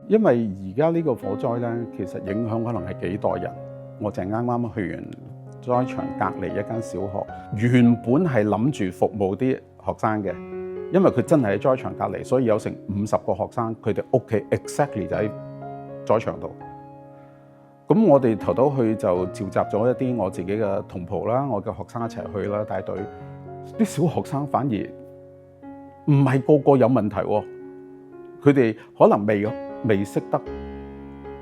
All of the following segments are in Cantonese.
因為而家呢個火災咧，其實影響可能係幾代人。我就係啱啱去完災場隔離一間小學，原本係諗住服務啲學生嘅，因為佢真係喺災場隔離，所以有成50個學生，佢哋屋企 exactly 就喺災場度。咁我哋頭頭去就召集咗一啲我自己嘅同袍啦，我嘅學生一齊去啦，帶隊。啲小學生反而唔係個個有問題喎，佢哋可能未識得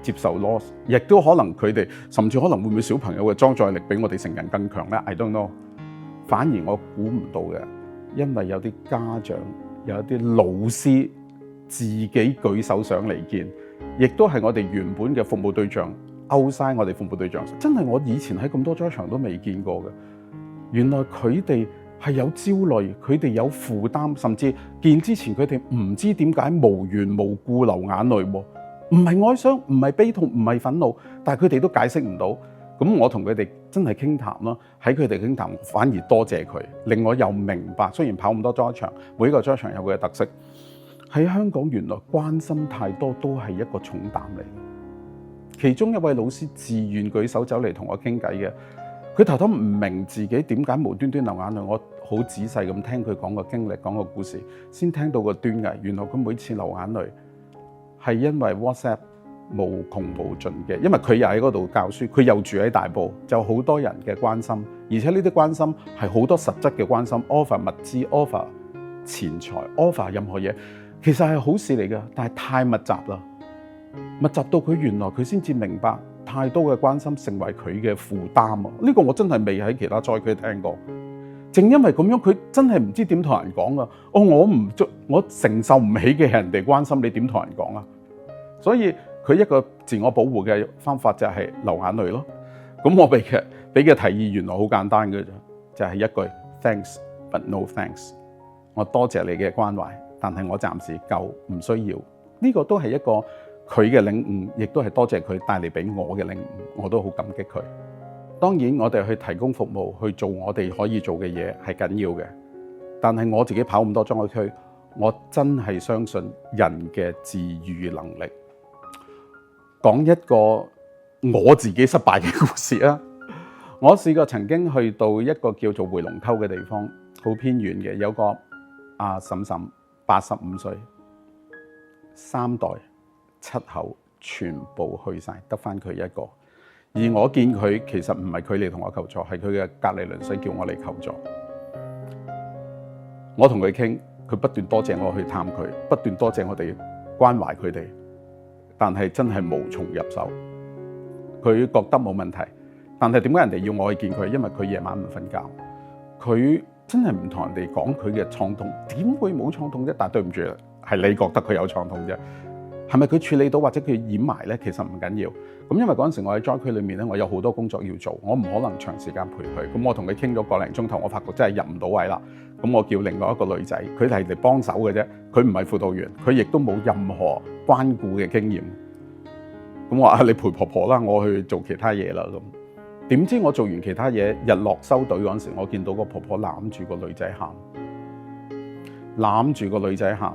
接受 loss， 亦都可能佢哋甚至可能會唔會小朋友嘅裝載力比我哋成人更強咧 ？I don't know。反而我估唔到嘅，因為有啲家長、有一啲老師自己舉手上嚟見，亦都係我哋原本嘅服務對象。outside 我哋服務對象，真係我以前喺咁多災場都未見過嘅。原來佢哋係有焦慮，佢哋有負擔，甚至見之前佢哋唔知點解無緣無故流眼淚喎，唔係哀傷，唔係悲痛，唔係憤怒，但係佢哋都解釋唔到。咁我同佢哋真係傾談啦，喺佢哋傾談，反而多謝佢，令我又明白，雖然跑咁多災場，每一個災場有佢嘅特色。喺香港原來關心太多都係一個重擔嚟。其中一位老師自願舉手走嚟同我傾偈嘅，佢頭頭唔明自己點解無端端流眼淚，我好仔細咁聽佢講個經歷，講個故事，先聽到個端倪。原來佢每次流眼淚係因為 WhatsApp 無窮無盡嘅，因為佢又喺嗰度教書，佢又住喺大埔，就好多人嘅關心，而且呢啲關心係好多實質嘅關心 ，offer 物資 ，offer 錢財 ，offer 任何嘢，其實係好事嚟嘅，但係太密集啦。密集到佢原來佢先至明白，太多嘅關心成為佢嘅負擔啊！呢個我真係未喺其他災區聽過。正因為咁樣，佢真係唔知點同人講啊！我承受唔起嘅人哋關心，你點同人講啊？所以佢一個自我保護嘅方法就係流眼淚咯。咁我俾嘅提議原來好簡單嘅啫，就係一句 Thanks but no thanks。我多謝你嘅關懷，但係我暫時夠唔需要。呢個都係一個佢嘅領悟，亦都係多謝佢帶嚟俾我嘅領悟，我都好感激佢。當然我哋去提供服務，去做我哋可以做嘅嘢係緊要嘅，但係我自己跑咁多災區，我真係相信人嘅自愈能力。講一個我自己失敗嘅故事啊！我試過曾經去到一個叫做回龍溝嘅地方，好偏遠嘅，有個阿嬸嬸85歲，3代7口全部去晒，得翻佢一個。而我見佢其實唔係佢嚟同我求助，係佢嘅隔離鄰舍叫我嚟求助。我同佢傾，佢不斷多謝我去探佢，不斷多謝我哋關懷佢哋，但係真係無從入手。佢覺得冇問題，但係點解人哋要我去見佢？因為佢夜晚唔瞓覺，佢真係唔同人哋講佢嘅創痛，點會冇創痛啫？但係對唔住，係你覺得佢有創痛啫。係咪佢處理到或者佢掩埋咧？其實唔緊要。咁因為嗰陣時我喺災區裏面咧，我有好多工作要做，我唔可能長時間陪佢。咁我同佢傾咗個零鐘頭，我發覺真係入唔到位啦。咁我叫另外一個女仔，佢係嚟幫手嘅啫，佢唔係輔導員，佢亦都冇任何關顧嘅經驗。咁我話你陪婆婆啦，我去做其他嘢啦。咁點知我做完其他嘢，日落收隊嗰陣時，我見到個婆婆攬住個女仔喊，攬住個女仔喊。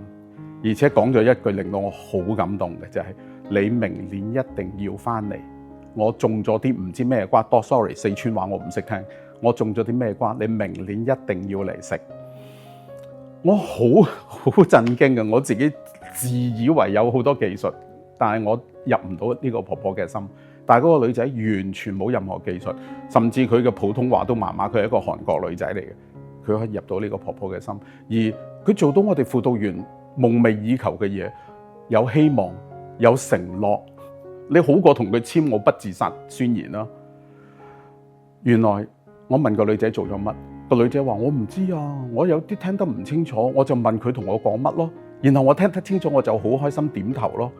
而且講咗一句令到我好感動嘅，就係你明年一定要翻嚟。我種咗啲唔知咩瓜，多 sorry 四川話我唔識聽。我種咗啲咩瓜，你明年一定要嚟食。我好震驚嘅，我自己自以為有好多技術，但係我入唔到呢個婆婆嘅心。但係嗰個女仔完全冇任何技術，甚至佢嘅普通話都麻麻。佢係一個韓國女仔嚟嘅，佢可以入到呢個婆婆嘅心，而佢做到我哋輔導員夢寐以求嘅嘢，有希望，有承諾，你好過同佢簽我不自殺宣言啦。原來我問個女仔做咗乜，個女仔話我唔知啊，我有啲聽得唔清楚，我就問佢同我講乜咯，然後我聽得清楚，我就好開心點頭咯。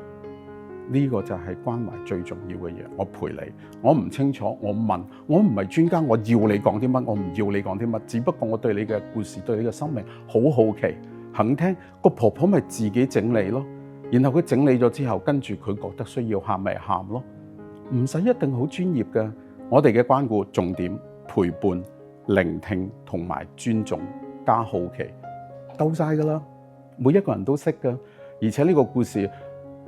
呢個就係關懷最重要嘅嘢。我陪你，我唔清楚，我問，我唔係專家，我要你講啲乜，我唔要你講啲乜，只不過我對你嘅故事，對你嘅生命好好奇。肯聽，個婆婆咪自己整理咯，然後佢整理咗之後，跟住佢覺得需要喊咪喊咯，唔使一定好專業嘅。我哋嘅關顧重點陪伴、聆聽同埋尊重加好奇，夠晒噶啦，每一個人都識噶。而且呢個故事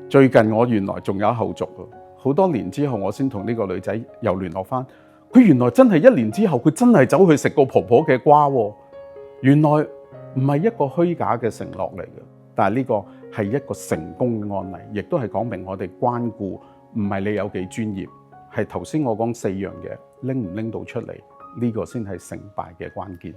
最近我原來仲有後續，好多年之後我先同呢個女仔又聯絡翻，佢原來真係1年之後佢真係走去食過婆婆嘅瓜喎。原來唔係一個虛假嘅承諾嚟嘅，但係呢個係一個成功嘅案例，亦都係講明我哋關顧唔係你有幾專業，係頭先我講4樣嘢拎唔拎到出嚟，呢個先係成敗嘅關鍵。